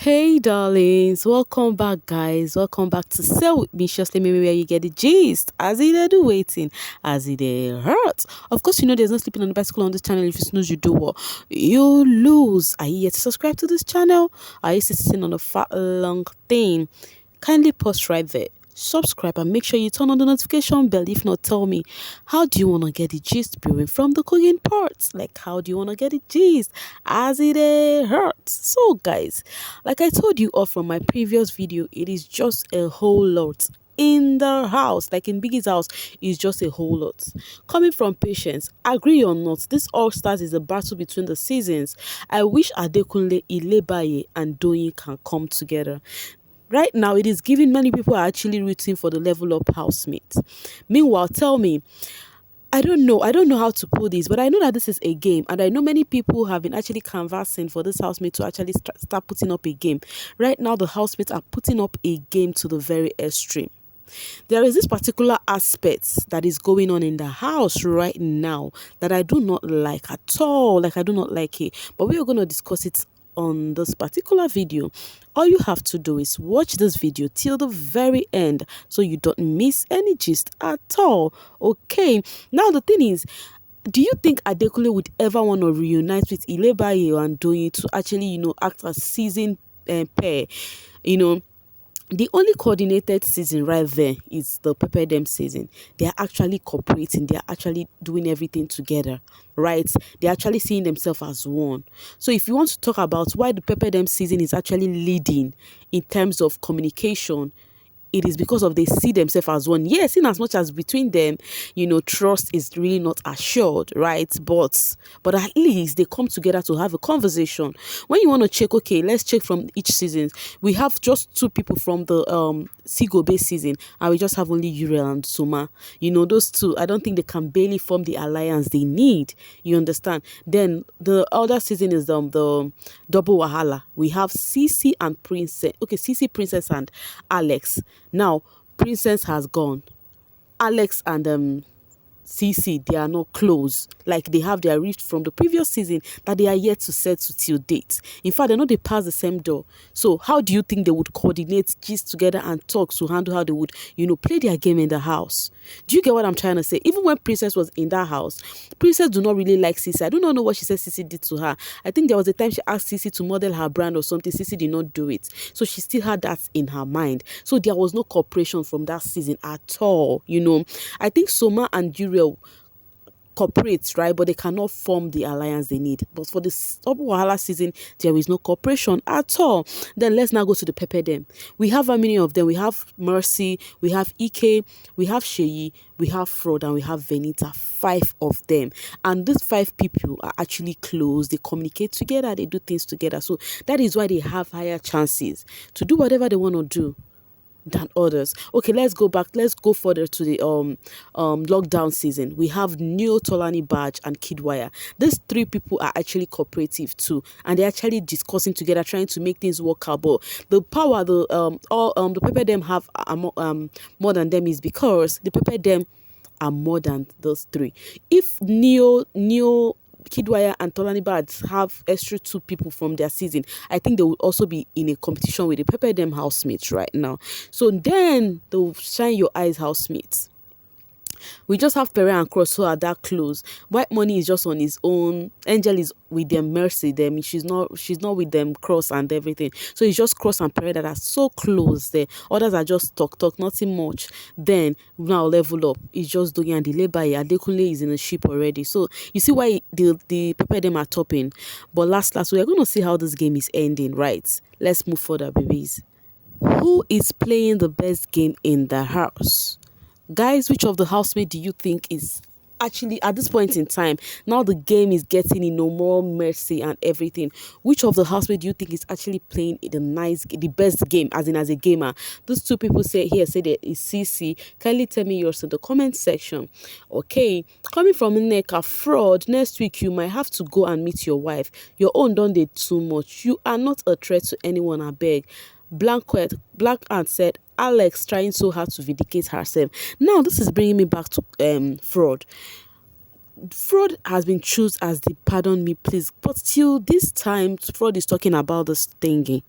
Hey darlings, welcome back guys. Welcome back to Sell with me, Shirley, maybe where you get the gist. As it dey do waiting, as it dey hurt. Of course, you know there's no sleeping on the bicycle on this channel. If you snooze, you do what? You lose. Are you yet to subscribe to this channel? Are you sitting on a fat long thing? Kindly pause right there. Subscribe and make sure you turn on the notification bell. If not, tell me, how do you want to get the gist brewing from the cooking parts? Like, how do you want to get the gist as it hurts? So, guys, like I told you off from my previous video, it is just a whole lot in the house, like in Biggie's house, is just a whole lot. Coming from Patience, agree or not, this All Stars is a battle between the seasons. I wish Adekunle, Ilebaye, and Doyin can come together. Right now, it is giving many people are actually rooting for the level up housemates. Meanwhile, tell me, I don't know how to put this, but I know that this is a game, and I know many people have been actually canvassing for this housemate to actually start putting up a game. Right now, the housemates are putting up a game to the very extreme. There is this particular aspect that is going on in the house right now that I do not like at all. Like, I do not like it, but we are going to discuss it on this particular video. All you have to do is watch this video till the very end so you don't miss any gist at all. Okay, now the thing is, do you think Adekunle would ever want to reunite with Ilebaye and Doyin to actually, act as season pair? You know, the only coordinated season right there is the Pepper Dem season. They are actually cooperating. They are actually doing everything together, right? They are actually seeing themselves as one. So if you want to talk about why the Pepper Dem season is actually leading in terms of communication, it is because of they see themselves as one. Yes, in as much as between them, trust is really not assured, right? But at least they come together to have a conversation. When you want to check, okay, let's check from each season. We have just two people from the Sigobe season, and we just have only Uriel and Suma. Those two, I don't think they can barely form the alliance they need. You understand? Then the other season is the double wahala. We have Cece and Princess. Okay, Cece, Princess, and Alex. Now, Princess has gone. Alex and CC, they are not close. Like, they have their rift from the previous season that they are yet to settle till date. In fact, they know they pass the same door. So how do you think they would coordinate, gist together and talk to handle how they would, play their game in the house? Do you get what I'm trying to say? Even when Princess was in that house, Princess do not really like Cece. I do not know what she said Cece did to her. I think there was a time she asked Cece to model her brand or something. Cece did not do it. So she still had that in her mind. So there was no cooperation from that season at all, I think Soma and Uriel cooperate, right? But they cannot form the alliance they need. But for this Double Wahala season, there is no cooperation at all. Then let's now go to the Pepper Dem. We have how many of them? We have Mercy, we have Ike, we have Sheyi, we have Frodd, and we have Venita. 5 of them. And these 5 people are actually close. They communicate together, they do things together. So that is why they have higher chances to do whatever they want to do than others. Okay, let's go back. Let's go further to the lockdown season. We have Neo, Tolani Badge, and Kidwire. These 3 people are actually cooperative too, and they're actually discussing together, trying to make things work out. But the power the Pepper Dem have more than them is because the Pepper Dem are more than those 3. If Neo Kidwire and Tolani Bads have extra 2 people from their season, I think they will also be in a competition with the Pepper Dem housemates right now. So then the Shine Your Eyes housemates. We just have Pere and Cross who are that close. White Money is just on his own. Angel is with them, Mercy them. She's not with them, Cross and everything. So it's just Cross and Pere that are so close there. Others are just talk, nothing much. Then now level up. It's just Doyin and Ilebaye. Adekunle is in a ship already. So you see why the Pepper Dem are topping. But last, we're gonna see how this game is ending, right? Let's move further, babies. Who is playing the best game in the house? Guys, which of the housemates do you think is actually at this point in time, now the game is getting more mercy and everything, which of the housemates do you think is actually playing the best game, as a gamer? Those 2 people say that is CC. Kindly tell me yours in the comment section. Okay, coming from Nneka, Frodd, next week you might have to go and meet your wife. Your own don't dey too much. You are not a threat to anyone, I beg. Black Ant said, Alex trying so hard to vindicate herself. Now, this is bringing me back to Frodd. Frodd has been chosen as the pardon me please, but till this time, Frodd is talking about this thingy.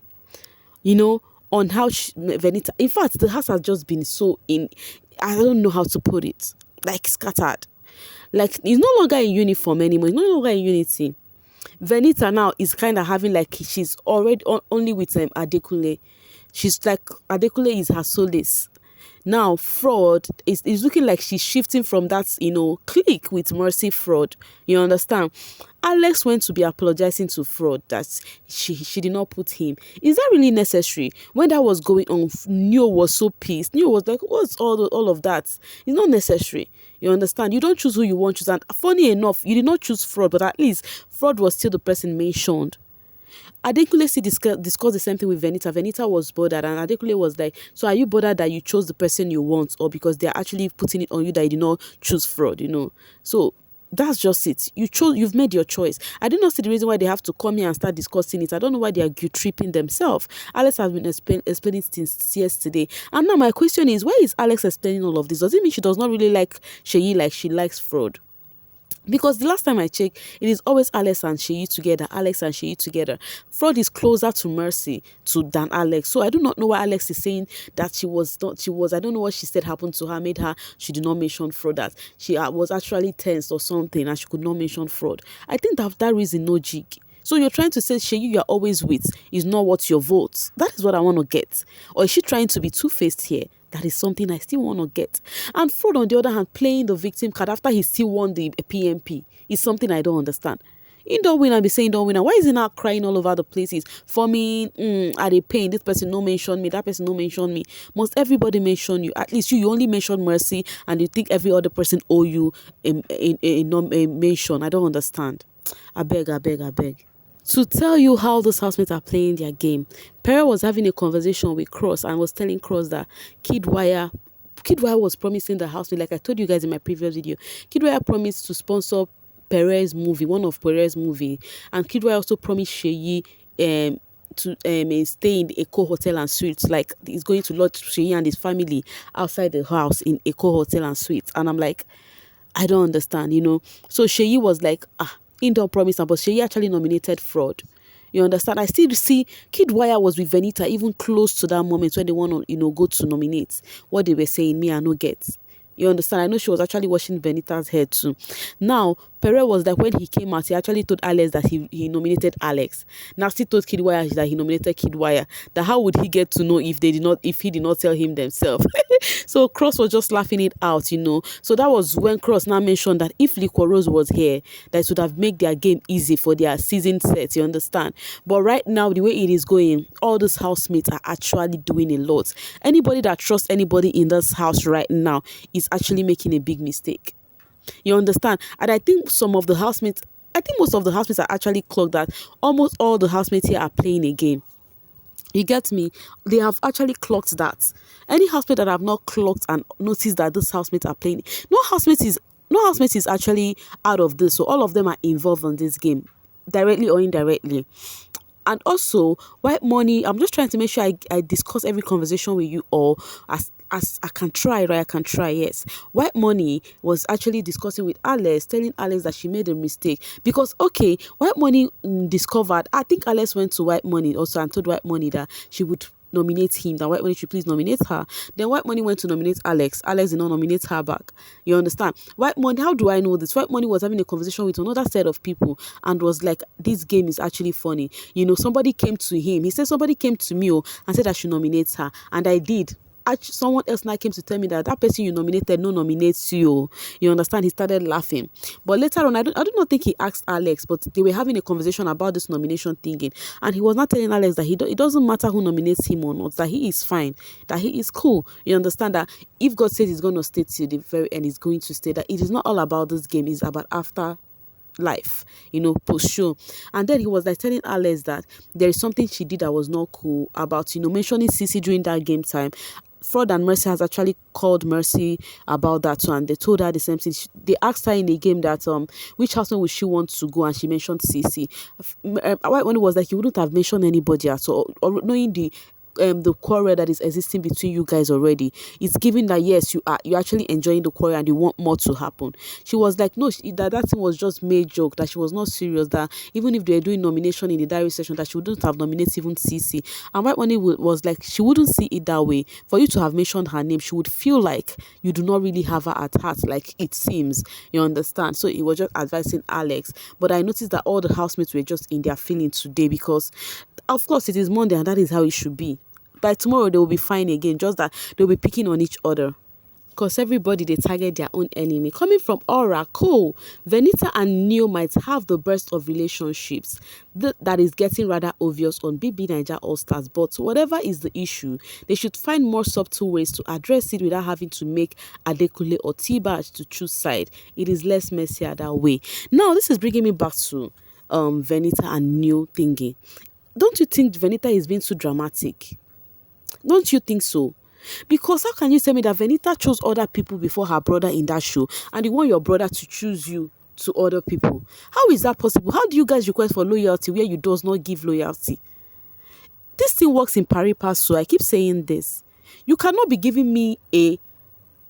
you know, on how Venita. In fact, the house has just been so in. I don't know how to put it. Like scattered. Like it's no longer in uniform anymore. It's no longer in unity. Venita now is kind of having like she's already only with Adekunle. She's like Adekunle is her solace. Now Frodd is looking like she's shifting from that, clique with Mercy Frodd. You understand? Alex went to be apologizing to Frodd that she did not put him. Is that really necessary? When that was going on, Neo was so pissed. Neo was like, what's all of that? It's not necessary. You understand? You don't choose who you want to choose. And funny enough, you did not choose Frodd, but at least Frodd was still the person mentioned. Adekunle still discussed the same thing with Venita. Venita was bothered, and Adekunle was like, so are you bothered that you chose the person you want, or because they're actually putting it on you that you did not choose Frodd? So that's just it. You've made your choice. I do not see the reason why they have to come here and start discussing it. I don't know why they are guilt tripping themselves. Alex has been explaining since yesterday. And now my question is, why is Alex explaining all of this? Does it mean she does not really like Sheyi like she likes Frodd? Because the last time I checked, it is always Alex and Sheyi together. Alex and Sheyi together. Frodd is closer to Mercy than Alex. So I do not know why Alex is saying that she was not. I don't know what she said happened to her, made her. She did not mention Frodd, that she was actually tensed or something, and she could not mention Frodd. I think that reason no jig. So you're trying to say Sheyi you're always with is not what your vote. That is what I want to get. Or is she trying to be two-faced here? That is something I still want to get. And Frodd, on the other hand, playing the victim card after he still won the PMP is something I don't understand. He don't win and be saying don't win. And why is he not crying all over the places? For me, are they paying? This person no mention me. That person no mention me. Must everybody mention you? At least you only mention Mercy, and you think every other person owe you a mention. I don't understand. I beg. To tell you how those housemates are playing their game, Pere was having a conversation with Cross and was telling Cross that Kidwire was promising the housemate, like I told you guys in my previous video, Kidwire promised to sponsor Pere's movie, one of Pere's movie, and Kidwire also promised Sheyi to stay in the Eco Hotel and Suites, like he's going to lodge Sheyi and his family outside the house in Eco Hotel and Suites. And I'm like, I don't understand, So Sheyi was like, he don't promise, but Sheyi actually nominated Frodd. You understand? I still see Kidwire was with Venita even close to that moment when they want to, go to nominate. What they were saying, me, I no get. You understand? I know she was actually washing Venita's hair too. Now, Pere was like, when he came out, he actually told Alex that he nominated Alex. Nasty told Kidwire that he nominated Kidwire. That how would he get to know if he did not tell him themselves? So Cross was just laughing it out, So that was when Cross now mentioned that if Liquor Rose was here, that it would have made their game easy for their season set, you understand? But right now, the way it is going, all these housemates are actually doing a lot. Anybody that trusts anybody in this house right now is actually making a big mistake. You understand? And I think most of the housemates are actually clocked that almost all the housemates here are playing a game. You get me? They have actually clocked that. Any housemate that have not clocked and noticed that this housemates are playing, no housemate is actually out of this. So all of them are involved in this game, directly or indirectly. And also, white money, I'm just trying to make sure I discuss every conversation with you all as I can try, right? I can try, yes. White money was actually discussing with Alex, telling Alex that she made a mistake. Because, okay, white money discovered, I think Alex went to white money also and told white money that she would nominate him, that white money should please nominate her. Then white money went to nominate Alex. Alex did not nominate her back. You understand? White money, how do I know this? White money was having a conversation with another set of people and was like, this game is actually funny. Somebody came to him. He said somebody came to me and said I should nominate her. And I did. Someone else now came to tell me that person you nominated no nominates you. You understand? He started laughing. But later on, I do not think he asked Alex, but they were having a conversation about this nomination thinking. And he was not telling Alex that it doesn't matter who nominates him or not, that he is fine, that he is cool. You understand that if God says he's going to stay till the very end, he's going to stay. That it is not all about this game, it's about after life, post show. And then he was like telling Alex that there is something she did that was not cool about, mentioning Sissy during that game time. Frodd and Mercy has actually called Mercy about that too, and they told her the same thing. They asked her in the game that which housemate would she want to go, and she mentioned Sissy. White Money was like, you wouldn't have mentioned anybody at all, or knowing the the quarrel that is existing between you guys already. It's given that yes, you actually enjoying the quarrel and you want more to happen. She was like, no, that thing was just made joke, that she was not serious, that even if they were doing nomination in the diary session, that she wouldn't have nominated even CC. And White Money was like, she wouldn't see it that way. For you to have mentioned her name, she would feel like you do not really have her at heart, like it seems. You understand? So it was just advising Alex. But I noticed that all the housemates were just in their feelings today, because of course it is Monday and that is how it should be. By tomorrow they will be fine again, just that they'll be picking on each other. Because everybody, they target their own enemy. Coming from Aura, cool. Venita and Neo might have the burst of relationships that is getting rather obvious on bbnaija All Stars. But whatever is the issue, they should find more subtle ways to address it without having to make Adekule or T-Baj to choose side. It is less messier that way. Now, this is bringing me back to Venita and Neo thingy. Don't you think Venita is being too dramatic? Don't you think so? Because how can you tell me that Venita chose other people before her brother in that show, and you want your brother to choose you to other people? How is that possible? How do you guys request for loyalty where you does not give loyalty? This thing works in pari passu. I keep saying this. You cannot be giving me A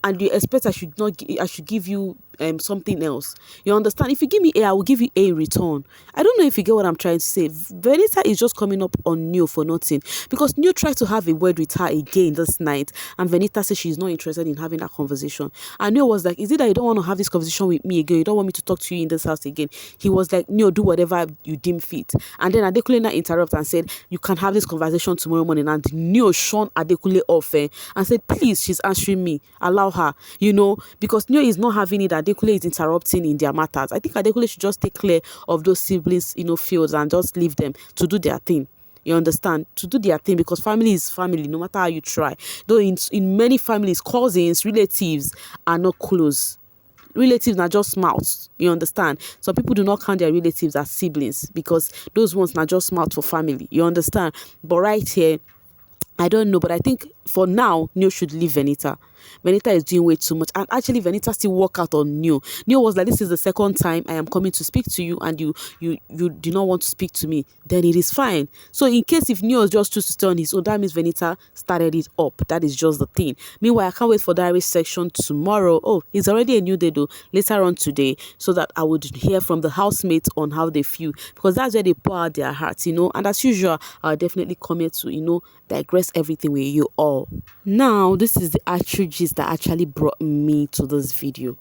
and you expect I should give you something else. You understand? If you give me A, I will give you A in return. I don't know if you get what I'm trying to say. Venita is just coming up on Neo for nothing, because Neo tried to have a word with her again this night, and Venita said she's not interested in having that conversation. And Neo was like, is it that you don't want to have this conversation with me again? You don't want me to talk to you in this house again? He was like, Neo, do whatever you deem fit. And then Adekule now interrupted and said, you can have this conversation tomorrow morning. And Neo shone Adekule off and said, please, she's answering me, allow her, because Neo is not having it. Adekule is interrupting in their matters. I think Adekule should just take clear of those siblings, fields, and just leave them to do their thing. You understand? To do their thing, because family is family, no matter how you try. Though in many families, cousins, relatives are not close. Relatives are just mouths. You understand? Some people do not count their relatives as siblings, because those ones are just mouths for family. You understand? But right here, I don't know, but I think for now, Neo should leave Venita. Venita is doing way too much. And actually, Venita still walk out on Neo. Neo was like, this is the second time I am coming to speak to you, and you do not want to speak to me. Then it is fine. So in case if Neo just chooses to stay on his own, that means Venita started it up. That is just the thing. Meanwhile, I can't wait for diary section tomorrow. Oh, it's already a new day though, later on today, so that I would hear from the housemates on how they feel, because that's where they pour out their hearts, And as usual, I'll definitely come here to, digress everything with you all. Now, this is the actual gist that actually brought me to this video.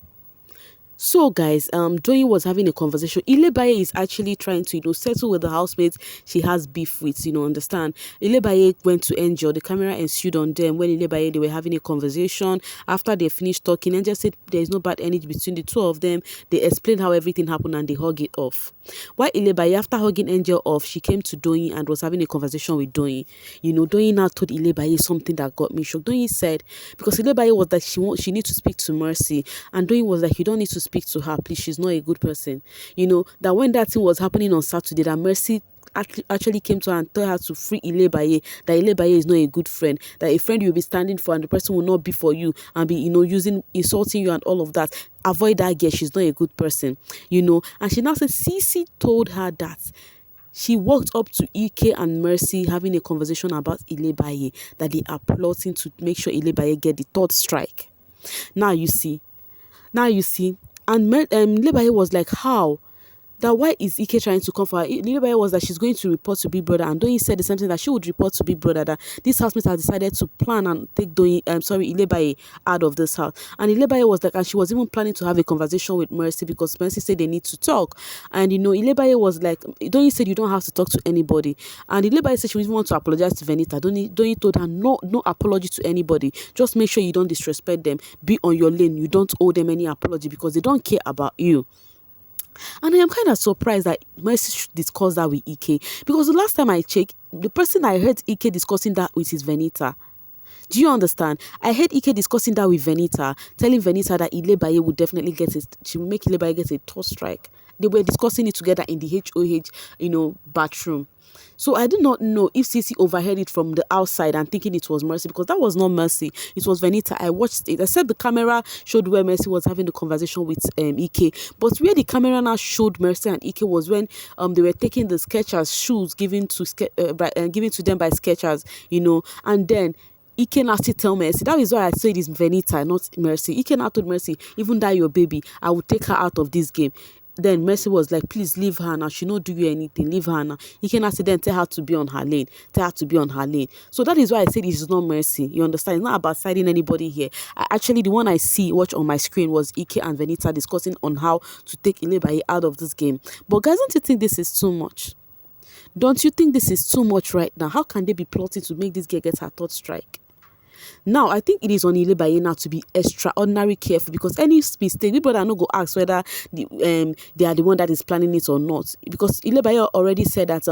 So guys, Doyin was having a conversation. Ilebaye is actually trying to, settle with the housemates she has beef with, understand. Ilebaye went to Angel. The camera ensued on them when Ilebaye, they were having a conversation. After they finished talking, Angel said there is no bad energy between the two of them. They explained how everything happened and they hug it off. While Ilebaye, after hugging Angel off, she came to Doyin and was having a conversation with Doyin. Doyin now told Ilebaye something that got me shocked. Doyin said, because Ilebaye was like, she needs to speak to Mercy, and Doyin was like, you don't need to speak to her, please, she's not a good person. That when that thing was happening on Saturday, that Mercy actually came to her and told her to free Ilebaye, that Ilebaye is not a good friend, that a friend you'll be standing for and the person will not be for you and be, insulting you and all of that. Avoid that girl, she's not a good person, And she now said Cece told her that she walked up to Ike and Mercy having a conversation about Ilebaye, that they are plotting to make sure Ilebaye get the third strike. Now you see. And Ilebaye was like, how? That why is Ike trying to come for her? Ilebaye was that she's going to report to Big Brother, and Doyin said the same thing, that she would report to Big Brother, that this housemate has decided to plan and take Ilebaye out of this house. And Ilebaye was like, and she was even planning to have a conversation with Mercy, because Mercy said they need to talk. And Ilebaye was like, Doyin said you don't have to talk to anybody. And Ilebaye said she even want to apologize to Venita. Doyin told her no apology to anybody. Just make sure you don't disrespect them. Be on your lane. You don't owe them any apology, because they don't care about you. And I am kind of surprised that Mercy discussed that with Ike, because the last time I checked, the person I heard Ike discussing that with is Venita. Do you understand? I heard Ike discussing that with Venita, telling Venita that Ilebaye would definitely get it. She will make Ilebaye get a third strike. They were discussing it together in the HOH, bathroom. So I do not know if Sisi overheard it from the outside and thinking it was Mercy, because that was not Mercy. It was Venita. I watched it. Except the camera showed where Mercy was having the conversation with Ike. But where the camera now showed Mercy and Ike was when they were taking the Skechers shoes given to them by Skechers, and then Ike now still tell Mercy. That is why I say it is Venita, not Mercy. Ike now told Mercy, even that your baby, I will take her out of this game. Then Mercy was like, please leave her now. She not do you anything. Leave her now. He can say then tell her to be on her lane. Tell her to be on her lane. So that is why I said this is not Mercy. You understand? It's not about siding anybody here. Actually, the one I watch on my screen was Ike and Venita discussing on how to take Ilebaye out of this game. But guys, don't you think this is too much? Don't you think this is too much right now? How can they be plotting to make this girl get her third strike? Now, I think it is on Ilebaye now to be extraordinary careful, because any mistake, people are not go ask whether they are the one that is planning it or not. Because Ilebaye already said that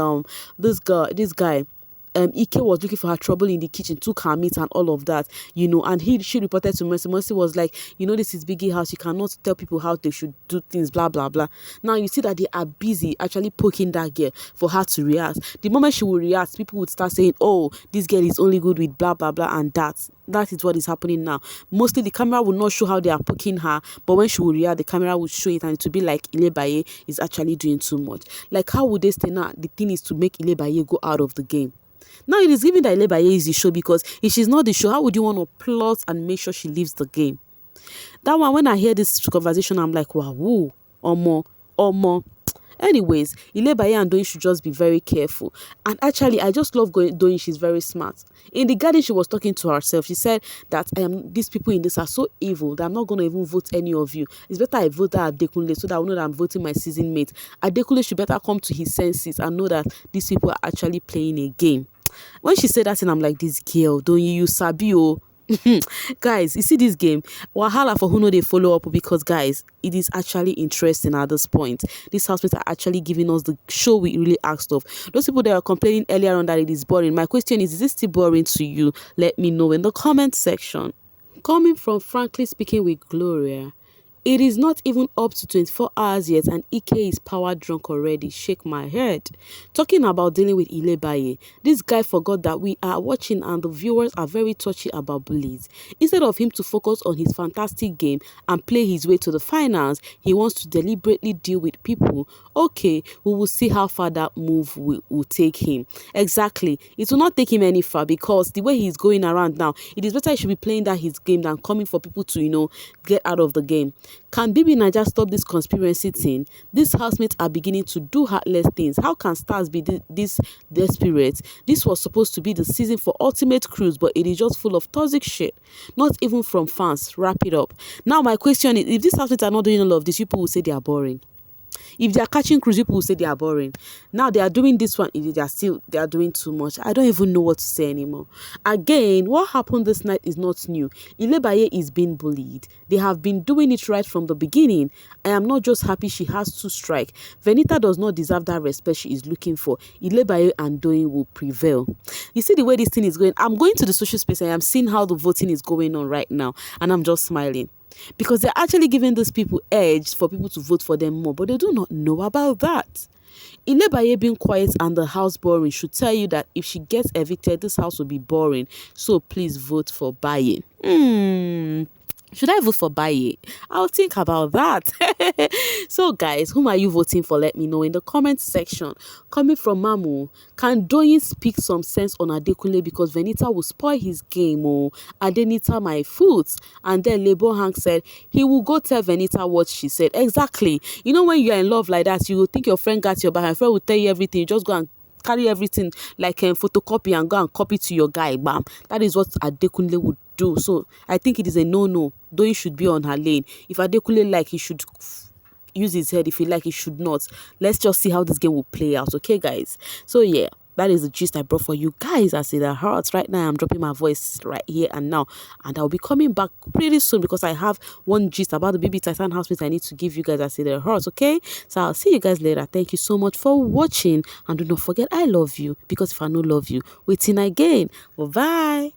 this guy Ike was looking for her trouble in the kitchen, took her meat and all of that, and she reported to Mercy. Mercy was like, this is Biggie house, you cannot tell people how they should do things, blah blah blah. Now you see that they are busy actually poking that girl for her to react. The moment she will react, people would start saying, oh, this girl is only good with blah blah blah, and that is what is happening now. Mostly the camera will not show how they are poking her, but when she will react, the camera will show it, and it will be like Ilebaye is actually doing too much. Like, how would they stay now? The thing is to make Ilebaye go out of the game. Now it is given that Ilebaye is the show, because if she's not the show, how would you want to plot and make sure she leaves the game? That one, when I hear this conversation, I'm like, wow, woo, omo. Anyways, Ilebaye and Doyin should just be very careful. And actually, I just love Doyin. She's very smart. In the garden, she was talking to herself. She said that these people in this are so evil that I'm not going to even vote any of you. It's better I vote Adekunle so that I know that I'm voting my season mate. Adekunle should better come to his senses and know that these people are actually playing a game. When she said that, and I'm like, this girl, don't you sabi o? Guys, you see this game, wahala for who know they follow up, because guys, it is actually interesting at this point. These housemates are actually giving us the show we really asked of. Those people that were complaining earlier on that it is boring, my question is this still boring to you? Let me know in the comment section. Coming from Frankly Speaking with Gloria, it is not even up to 24 hours yet and Ike is power drunk already. Shake my head. Talking about dealing with Ilebaye, this guy forgot that we are watching and the viewers are very touchy about bullies. Instead of him to focus on his fantastic game and play his way to the finals, he wants to deliberately deal with people. Okay, we will see how far that move will take him. Exactly. It will not take him any far, because the way he's going around now, it is better he should be playing that his game than coming for people to, get out of the game. Can bbnaija stop this conspiracy thing? These housemates are beginning to do heartless things. How can stars be this desperate? This was supposed to be the season for ultimate cruise, but it is just full of toxic shit. Not even from fans. Wrap it up. Now my question is, if these housemates are not doing all of this, people will say they are boring. If they are catching cruise, people will say they are boring. Now they are doing this one, they are doing too much. I don't even know what to say anymore. Again, what happened this night is not new. Ilebaye is being bullied. They have been doing it right from the beginning. I am not just happy she has to strike. Venita does not deserve that respect she is looking for. Ilebaye and Doyin will prevail. You see the way this thing is going. I'm going to the social space and I'm seeing how the voting is going on right now, and I'm just smiling. Because they're actually giving these people edge for people to vote for them more, but they do not know about that. Ilebaye being quiet and the house boring should tell you that if she gets evicted, this house will be boring. So please vote for Baye. Should I vote for Baye? I'll think about that. So guys, whom are you voting for? Let me know in the comment section. Coming from Mamu, can Doyin speak some sense on Adekunle, because Venita will spoil his game? Oh, Adenita my foot. And then Lebo Hank said he will go tell Venita what she said. Exactly. You know, when you're in love like that, you will think your friend got your back. Your friend will tell you everything. You just go and carry everything like a photocopy and go and copy to your guy. Bam. That is what Adekunle would do. So I think it is a no-no. Doyin should be on her lane. If Adekunle like, he should use his head. If he like, he should not. Let's just see how this game will play out. Okay, guys? So yeah, that is the gist I brought for you guys. I say that hurts right now. I'm dropping my voice right here and now, and I'll be coming back pretty soon because I have one gist about the BB Titan housemates I need to give you guys. I say that hurts. Okay, so I'll see you guys later. Thank you so much for watching, and do not forget I love you, because if I don't love you, waiting again. Bye bye.